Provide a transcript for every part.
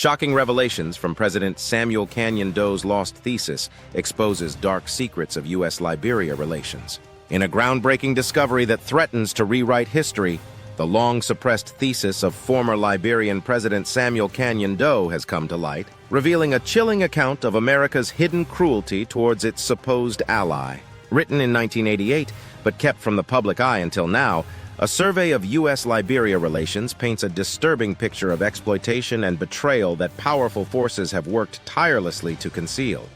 Shocking revelations from President Samuel Kanyon Doe's lost thesis exposes dark secrets of US-Liberia relations. In a groundbreaking discovery that threatens to rewrite history, the long-suppressed thesis of former Liberian President Samuel Kanyon Doe has come to light, revealing a chilling account of America's hidden cruelty towards its supposed ally. Written in 1988, but kept from the public eye until now, a survey of US-Liberia relations paints a disturbing picture of exploitation and betrayal that powerful forces have worked tirelessly to conceal.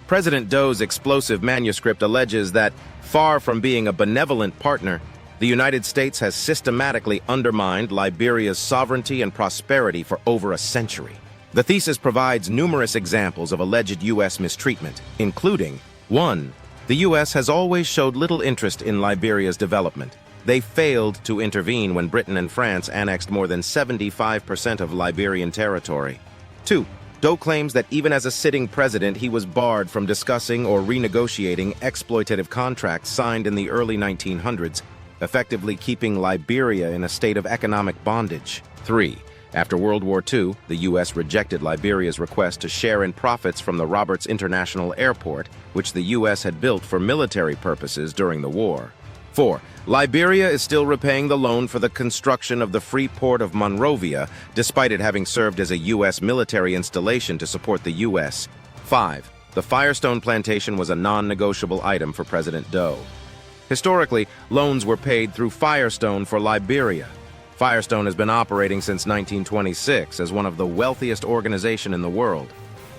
President Doe's explosive manuscript alleges that, far from being a benevolent partner, the United States has systematically undermined Liberia's sovereignty and prosperity for over a century. The thesis provides numerous examples of alleged U.S. mistreatment, including 1. The U.S. has always showed little interest in Liberia's development. They failed to intervene when Britain and France annexed more than 75% of Liberian territory. 2. Doe claims that even as a sitting president, he was barred from discussing or renegotiating exploitative contracts signed in the early 1900s, effectively keeping Liberia in a state of economic bondage. 3. After World War II, the U.S. rejected Liberia's request to share in profits from the Roberts International Airport, which the U.S. had built for military purposes during the war. 4. Liberia is still repaying the loan for the construction of the free port of Monrovia, despite it having served as a U.S. military installation to support the U.S. 5. The Firestone plantation was a non-negotiable item for President Doe. Historically, loans were paid through Firestone for Liberia. Firestone has been operating since 1926 as one of the wealthiest organizations in the world.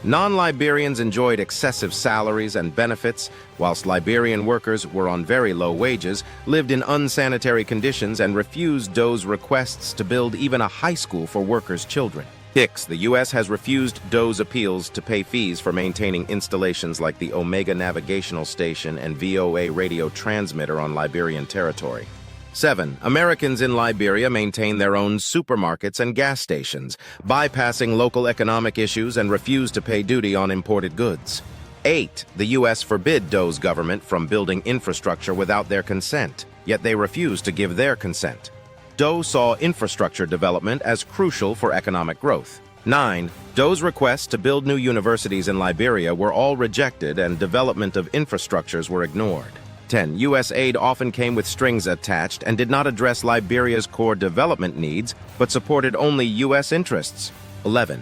Non-Liberians enjoyed excessive salaries and benefits, whilst Liberian workers were on very low wages, lived in unsanitary conditions, and refused Doe's requests to build even a high school for workers' children. 6. The U.S. has refused Doe's appeals to pay fees for maintaining installations like the Omega Navigational Station and VOA radio transmitter on Liberian territory. 7. Americans in Liberia maintain their own supermarkets and gas stations, bypassing local economic issues and refuse to pay duty on imported goods. 8. The U.S. forbid Doe's government from building infrastructure without their consent, yet they refuse to give their consent. Doe saw infrastructure development as crucial for economic growth. 9. Doe's requests to build new universities in Liberia were all rejected and development of infrastructures were ignored. 10. U.S. aid often came with strings attached and did not address Liberia's core development needs, but supported only U.S. interests. 11.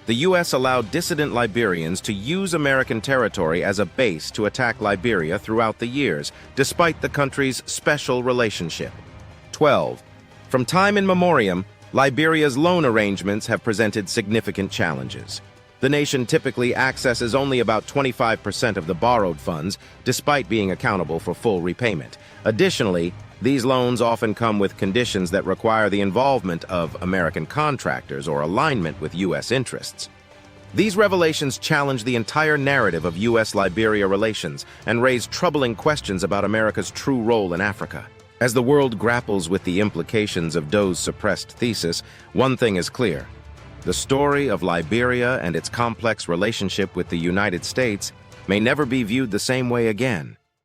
The U.S. allowed dissident Liberians to use American territory as a base to attack Liberia throughout the years, despite the country's special relationship. 12. From time in memoriam, Liberia's loan arrangements have presented significant challenges. The nation typically accesses only about 25% of the borrowed funds, despite being accountable for full repayment. Additionally, these loans often come with conditions that require the involvement of American contractors or alignment with U.S. interests. These revelations challenge the entire narrative of U.S.-Liberia relations and raise troubling questions about America's true role in Africa. As the world grapples with the implications of Doe's suppressed thesis, one thing is clear. The story of Liberia and its complex relationship with the United States may never be viewed the same way again.